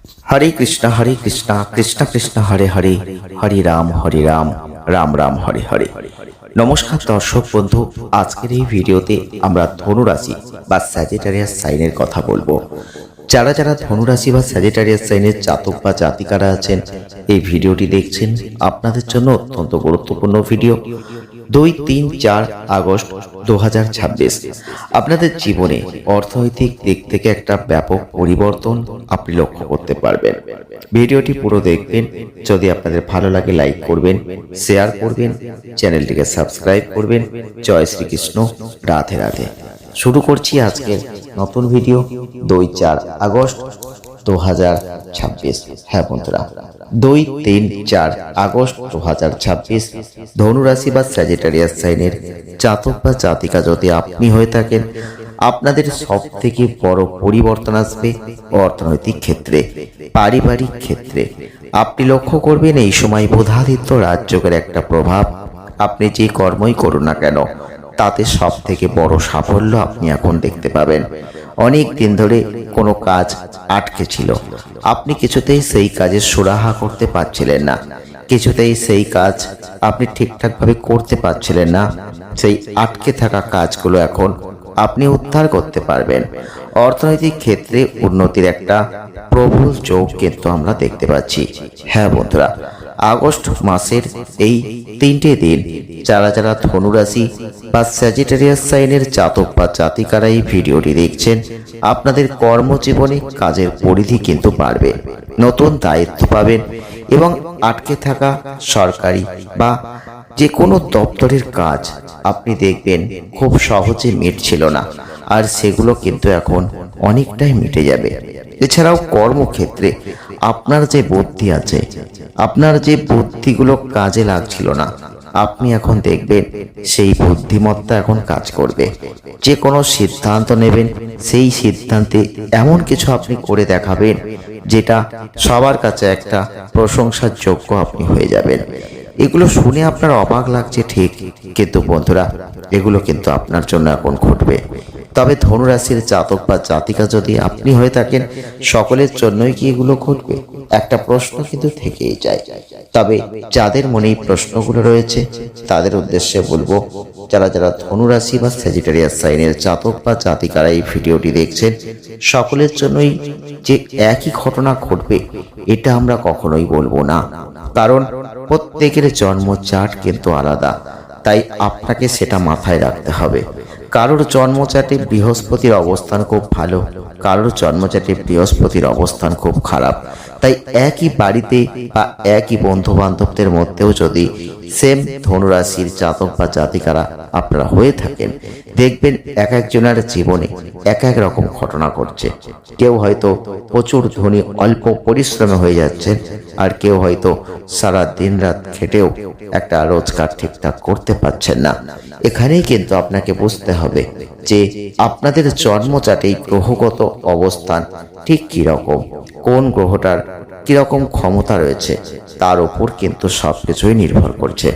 हरे कृष्णा कृष्णा कृष्णा हरे हरे, हरे राम राम राम हरे हरे। नमस्कार दर्शक बंधु, आजकेर এই ভিডিওতে আমরা ধনু রাশি বা স্যাজিটারিয়াস সাইনের কথা বলবো। যারা যারা ধনু রাশি বা স্যাজিটারিয়াস সাইনের জাতক বা জাতিকারা আছেন, এই ভিডিওটি দেখছেন আপনাদের জন্য অত্যন্ত গুরুত্বপূর্ণ ভিডিও। 2-3-4 আগস্ট 2026 আপনাদের জীবনে অর্থনৈতিক দিক থেকে একটা ব্যাপক পরিবর্তন আপনি লক্ষ্য করতে পারবেন। ভিডিওটি পুরো দেখবেন। যদি আপনাদের ভালো লাগে লাইক করবেন, শেয়ার করবেন, চ্যানেলটিকে সাবস্ক্রাইব করবেন। জয় শ্রীকৃষ্ণ, রাধে রাধে। শুরু করছি আজকের নতুন ভিডিও 2-4 আগস্ট 2026। হ্যাঁ বন্ধুরা, 2-3-4 আগস্ট 2026 ধনু রাশি বা স্যাজিটারিয়াস সাইনের জাতক বা জাতিকা যদি আপনি হয়ে থাকেন, আপনাদের সব থেকে বড় পরিবর্তন আসবে অর্থনৈতিক ক্ষেত্রে, পারিবারিক ক্ষেত্রে। আপনি লক্ষ্য করবেন এই সময় বুধাদিত্য রাজযোগের একটা প্রভাব। আপনি যে কর্মই করুন না কেন, তাতে সব থেকে বড় সাফল্য আপনি এখন দেখতে পাবেন। অনেক দিন ধরে কোনো কাজ আটকে ছিল, আপনি কিছুতেই সেই কাজের সুরাহা করতে পারছিলেন না, কিছুতেই সেই কাজ আপনি ঠিকঠাকভাবে করতে পারছিলেন না। সেই আটকে থাকা কাজগুলো এখন আপনি উদ্ধার করতে পারবেন। অর্থনৈতিক ক্ষেত্রে উন্নতির একটা প্রবল যোগ কিন্তু আমরা দেখতে পাচ্ছি। হ্যাঁ বন্ধুরা, আগস্ট মাসের এই 3টে দিন যারা যারা ধনু রাশি বা স্যাজিটারিয়াস সাইনের জাতক বা জাতিকারা এই ভিডিওটি দেখছেন, আপনাদের কর্মজীবনে কাজের পরিধি কিন্তু বাড়বে, নতুন দায়িত্ব পাবেন এবং আটকে থাকা সরকারি বা যে কোনো দপ্তরের কাজ আপনি দেখবেন খুব সহজে মিটছিল না, আর সেগুলো কিন্তু এখন অনেকটাই মিটে যাবে। এছাড়াও কর্মক্ষেত্রে আপনার যে বুদ্ধি আছে, আপনার যে বুদ্ধিগুলো কাজে লাগছিল না, আপনি এখন দেখবেন সেই বুদ্ধিমত্তা এখন কাজ করবে। যে কোনো সিদ্ধান্ত নেবেন, সেই সিদ্ধান্তে এমন কিছু আপনি করে দেখাবেন যেটা সবার কাছে একটা প্রশংসার যোগ্য আপনি হয়ে যাবেন। এগুলো শুনে আপনার অবাক লাগছে ঠিক, কিন্তু বন্ধুরা এগুলো কিন্তু আপনার জন্য এখন ঘটবে। তবে ধনুরাশির জাতক বা জাতিকা যদি আপনি হয়ে থাকেন, সকলের জন্যই কি এগুলো ঘটবে? একটা প্রশ্ন কিন্তু থেকেই যায়। তবে যাদের মনে এই প্রশ্নগুলো রয়েছে তাদের উদ্দেশ্যে বলবো, যারা যারা ধনুরাশি বা স্যাজিটারিয়াস সাইনের জাতক বা জাতিকারা এই ভিডিওটি দেখছেন, সকলের জন্যই যে একই ঘটনা ঘটবে এটা আমরা কখনোই বলবো না, কারণ প্রত্যেকের জন্ম চার্ট কিন্তু আলাদা। তাই আপনাকে সেটা মাথায় রাখতে হবে। কারোর জন্মচাটে বৃহস্পতির অবস্থান খুব ভালো, কারোর জন্মচাটে বৃহস্পতির অবস্থান খুব খারাপ। তাই একই বাড়িতে বা একই বন্ধু বান্ধবদের মধ্যেও যদি সেম ধনুরাশির জাতক বা জাতিকারা আপনারা হয়ে থাকেন, দেখবেন এক একজনের জীবনে এক এক রকম ঘটনা ঘটছে। কেউ হয়তো প্রচুর ধনী অল্প পরিশ্রমে হয়ে যাচ্ছেন, আর কেউ হয়তো সারা দিন রাত খেটেও একটা রোজগার ঠিকঠাক করতে পারছেন না। এখানেই কিন্তু আপনাকে বুঝতে হবে যে আপনাদের জন্মচাটে গ্রহগত অবস্থান ঠিক কিরকম, কোন গ্রহটার কিরকম ক্ষমতা রয়েছে, তার উপর কিন্তু সবকিছুই নির্ভর করছে।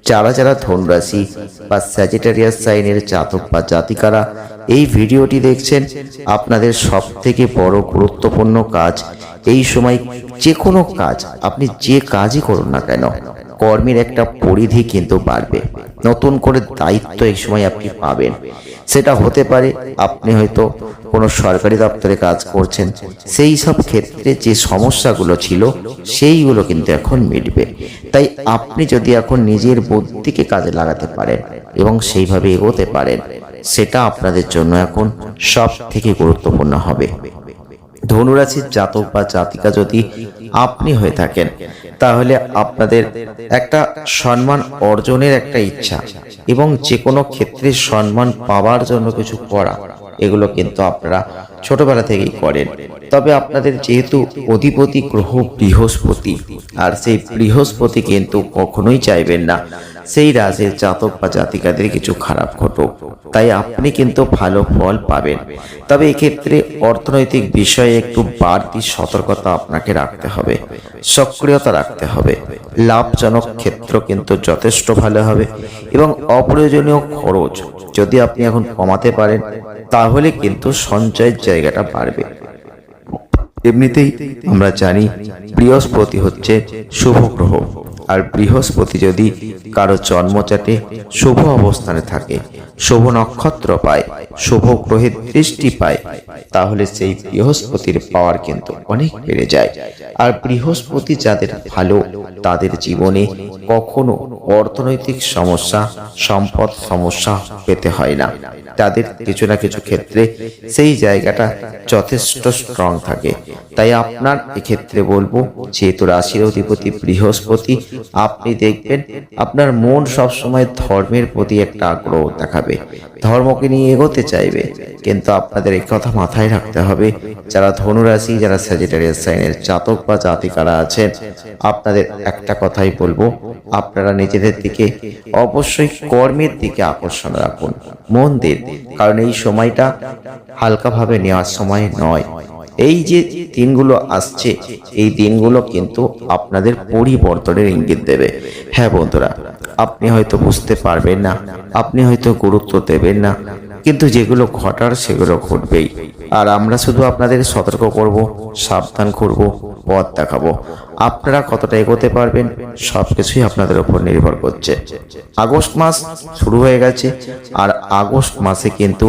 যারা যারা ধনুরাশি বা স্যাজিটারিয়াস সাইনের জাতক বা জাতিকারা এই ভিডিওটি দেখছেন, আপনাদের সব থেকে বড় গুরুত্বপূর্ণ কাজ এই সময়, যে কোনো কাজ আপনি যে কাজই করুন না কেন, কর্মের একটা পরিধি কিন্তু বাড়বে, নতুন করে দায়িত্ব এই সময় আপনি পাবেন। সেটা হতে পারে আপনি হয়তো কোনো সরকারি দপ্তরে কাজ করছেন, সেই সব ক্ষেত্রে যে সমস্যাগুলো ছিল সেইগুলো কিন্তু এখন মিটবে। তাই আপনি যদি এখন নিজের বুদ্ধিকে কাজে লাগাতে পারেন এবং সেইভাবে এগোতে পারেন, সেটা আপনাদের জন্য এখন সব থেকে গুরুত্বপূর্ণ হবে। ধনুরাশির জাতক বা জাতিকা যদি আপনি হয়ে থাকেন, তাহলে আপনাদের একটা সম্মান অর্জনের একটা ইচ্ছা এবং যে কোনো ক্ষেত্রে সম্মান পাওয়ার জন্য কিছু করা, এগুলো কিন্তু আপনারা ছোটবেলা থেকেই করেন। তবে আপনাদের যেহেতু অধিপতি গ্রহ বৃহস্পতি, আর সেই বৃহস্পতি কিন্তু কখনোই চাইবেন না সেই রাশির জাতক বা জাতিকাদের কিছু খারাপ ঘটুক, তাই আপনি কিন্তু ভালো ফল পাবেন। তবে এক্ষেত্রে অর্থনৈতিক বিষয়ে একটু বাড়তি সতর্কতা আপনাকে রাখতে হবে, সক্রিয়তা রাখতে হবে। লাভজনক ক্ষেত্র কিন্তু যথেষ্ট ভালো হবে এবং অপ্রয়োজনীয় খরচ যদি আপনি এখন কমাতে পারেন, তাহলে কিন্তু সঞ্চয়ের জায়গাটা বাড়বে। এমনিতেই আমরা জানি বৃহস্পতি হচ্ছে শুভ গ্রহ, আর বৃহস্পতি যদি কারো জন্মচাটে শুভ অবস্থানে থাকে, শুভ নক্ষত্র পায়, শুভ গ্রহের দৃষ্টি পায়, তাহলে সেই বৃহস্পতির পাওয়ার কিন্তু অনেক বেড়ে যায়। আর বৃহস্পতি যাদের ভালো, তাদের জীবনে কখনো অর্থনৈতিক সমস্যা, সম্পদ সমস্যা পেতে হয় না। তাদের কিছু না কিছু ক্ষেত্রে সেই জায়গাটা যথেষ্ট স্ট্রং থাকে। তাই আপনার এক্ষেত্রে বলবো, যেহেতু রাশির অধিপতি বৃহস্পতি, আপনি দেখবেন আপনার মন সবসময় ধর্মের প্রতি একটা আগ্রহ দেখাবে, ধর্মকে নিয়ে এগোতে চাইবে। কিন্তু আপনাদের এই কথা মাথায় রাখতে হবে, যারা ধনুরাশি, যারা স্যাজিটেরিয়াস সাইনের জাতক বা জাতিকারা আছেন, আপনাদের একটা কথাই বলবো, আপনারা নিজেদের দিকে অবশ্যই কর্মের দিকে আকর্ষণ রাখুন, মন দিন। কারণ এই সময়টা হালকাভাবে নেওয়ার সময় নয়। এই যে দিনগুলো আসছে, এই দিনগুলো কিন্তু আপনাদের পরিবর্তনের ইঙ্গিত দেবে। হ্যাঁ বন্ধুরা, আপনি হয়তো বুঝতে পারবেন না, আপনি হয়তো গুরুত্ব দেবেন না, কিন্তু যেগুলো ঘটার সেগুলো ঘটবেই। আর আমরা শুধু আপনাদের সতর্ক করব, সাবধান করব, পথ দেখাবো। আপনারা কতটা এগোতে পারবেন সবকিছুই আপনাদের উপর নির্ভর করছে। আগস্ট মাস শুরু হয়ে গেছে, আর আগস্ট মাসে কিন্তু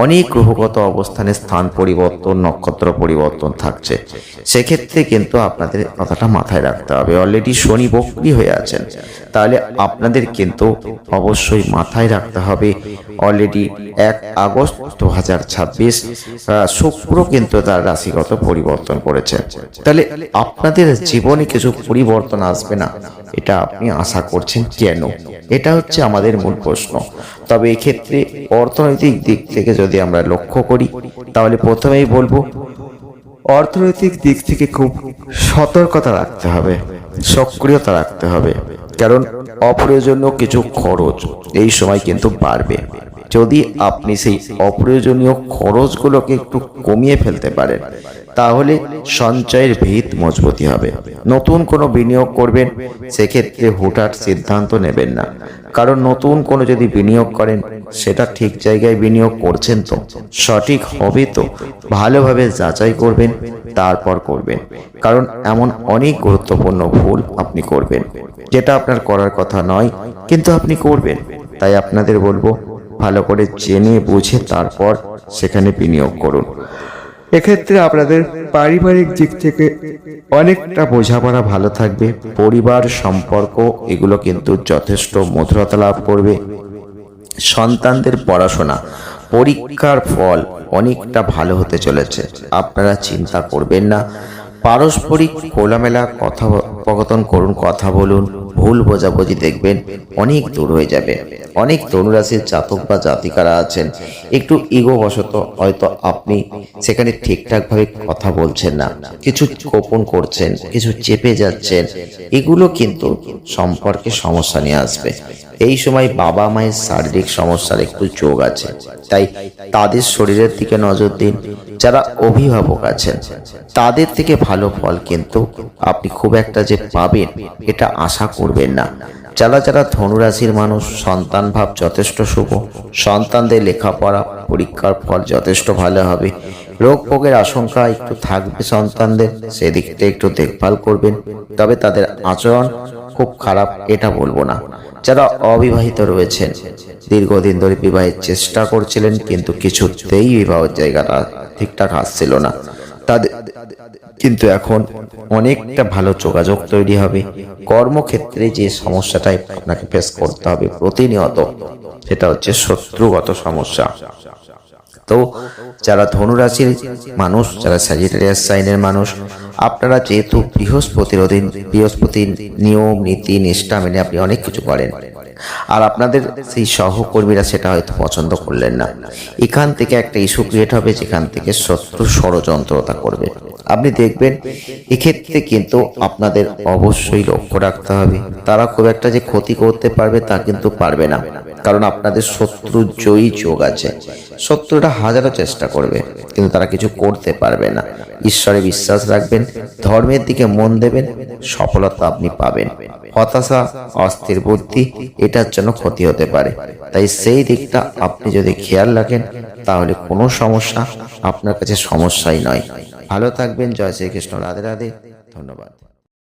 অনেক গ্রহগত অবস্থানে স্থান পরিবর্তন, নক্ষত্র পরিবর্তন থাকছে। সেক্ষেত্রে কিন্তু আপনাদের কথাটা মাথায় রাখতে হবে। অলরেডি শনি বক্রী হয়ে আছেন, তাহলে আপনাদের কিন্তু অবশ্যই মাথায় রাখতে হবে, অলরেডি 1 আগস্ট 2026 শুক্র কিন্তু তার রাশিগত পরিবর্তন করেছে। তাহলে আপনাদের জীবনে কিছু পরিবর্তন আসবে না, এটা আপনি আশা করছেন কেন? এটা হচ্ছে আমাদের মূল প্রশ্ন। তবে এক্ষেত্রে অর্থনৈতিক দিক থেকে যদি আমরা লক্ষ্য করি, তাহলে প্রথমেই বলবো, অর্থনৈতিক দিক থেকে খুব সতর্কতা রাখতে হবে, সক্রিয়তা রাখতে হবে। কারণ অপ্রয়োজনীয় কিছু খরচ এই সময় কিন্তু বাড়বে। যদি আপনি সেই অপ্রয়োজনীয় খরচগুলোকে একটু কমিয়ে ফেলতে পারেন, তাহলে সঞ্চয়ের ভিত মজবুতি হবে। নতুন কোনো বিনিয়োগ করবেন, সেক্ষেত্রে হুটহাট সিদ্ধান্ত নেবেন না। কারণ নতুন কোনো যদি বিনিয়োগ করেন, সেটা ঠিক জায়গায় বিনিয়োগ করছেন তো, সঠিক হবে তো, ভালোভাবে যাচাই করবেন, তারপর করবেন। কারণ এমন অনেক গুরুত্বপূর্ণ ভুল আপনি করবেন, যেটা আপনার করার কথা নয়, কিন্তু আপনি করবেন। তাই আপনাদের বলবো, ভালো করে জেনে বুঝে তারপর সেখানে বিনিয়োগ করুন। এক্ষেত্রে আপনাদের পারিবারিক দিক থেকে অনেকটা বোঝাপড়া ভালো থাকবে, পরিবার সম্পর্ক এগুলো কিন্তু যথেষ্ট মধুরতা লাভ করবে। সন্তানদের পড়াশোনা, পরীক্ষার ফল অনেকটা ভালো হতে চলেছে, আপনারা চিন্তা করবেন না। পারস্পরিক খোলামেলা কথোপকথন করুন, কথা বলুন, ভুল বোঝাবুঝি দেখবেন অনেক দূর হয়ে যাবে। অনেক ধনুরাশির জাতক বা জাতিকারা আছেন, একটু ইগোবশত হয়তো আপনি সেখানে ঠিকঠাকভাবে কথা বলছেন না, কিছু গোপন করছেন, কিছু চেপে যাচ্ছেন, এগুলো কিন্তু সম্পর্কে সমস্যা নিয়ে আসবে। এই সময় বাবা মায়ের শারীরিক সমস্যার একটু যোগ আছে, তাই তাদের শরীরের দিকে নজর দিন। যারা অভিভাবক আছেন, তাদের থেকে ভালো ফল কিন্তু আপনি খুব একটা যে পাবেন, এটা আশা করবেন না। যারা ধনুরাশির মানুষ, সন্তান ভাব যথেষ্ট শুভ, সন্তানদের লেখাপড়া, পরীক্ষার ফল যথেষ্ট ভালো হবে। রোগ ভোগের আশঙ্কা একটু থাকবে সন্তানদের, সেদিকটা একটু দেখভাল করবেন। তবে তাদের আচরণ খুব খারাপ এটা বলবো না। যারা অবিবাহিত রয়েছেন, দীর্ঘদিন ধরে বিবাহের চেষ্টা করছিলেন, কিন্তু কিছুতেই বিবাহের জায়গাটা ঠিকঠাক আসছিল না, তাদের কিন্তু এখন অনেকটা ভালো যোগাযোগ তৈরি হবে। কর্মক্ষেত্রে যে সমস্যাটাই আপনাকে ফেস করতে হবে প্রতিনিয়ত, সেটা হচ্ছে শত্রুগত সমস্যা। তো যারা ধনুরাশির মানুষ, যারা স্যাজিটেরিয়াস সাইনের মানুষ, আপনারা যেহেতু বৃহস্পতির অধীন, বৃহস্পতির নিয়ম নীতি নিষ্ঠা মেনে আপনি অনেক কিছু করেন, আর আপনাদের সেই সহকর্মীরা সেটা হয়তো পছন্দ করলেন না। এখান থেকে একটা ইস্যু ক্রিয়েট হবে, যেখান থেকে শত্রু ষড়যন্ত্রতা করবে। আপনি দেখবেন এক্ষেত্রে কিন্তু আপনাদের অবশ্যই লক্ষ্য রাখতে হবে, তারা খুব একটা যে ক্ষতি করতে পারবে তা কিন্তু পারবে না। কারণ আপনাদের শত্রু জয়ী যোগ আছে। শত্রুরা হাজারো চেষ্টা করবে, কিন্তু তারা কিছু করতে পারবে না। ঈশ্বরে বিশ্বাস রাখবেন, ধর্মের দিকে মন দেবেন, সফলতা আপনি পাবেন। হতাশা, অস্থির বুদ্ধি এটার জন্য ক্ষতি হতে পারে। তাই সেই দিকটা আপনি যদি খেয়াল রাখেন, তাহলে কোনো সমস্যা আপনার কাছে সমস্যাই নয়। ভালো থাকবেন। জয় শ্রীকৃষ্ণ। রাধে রাধে। ধন্যবাদ।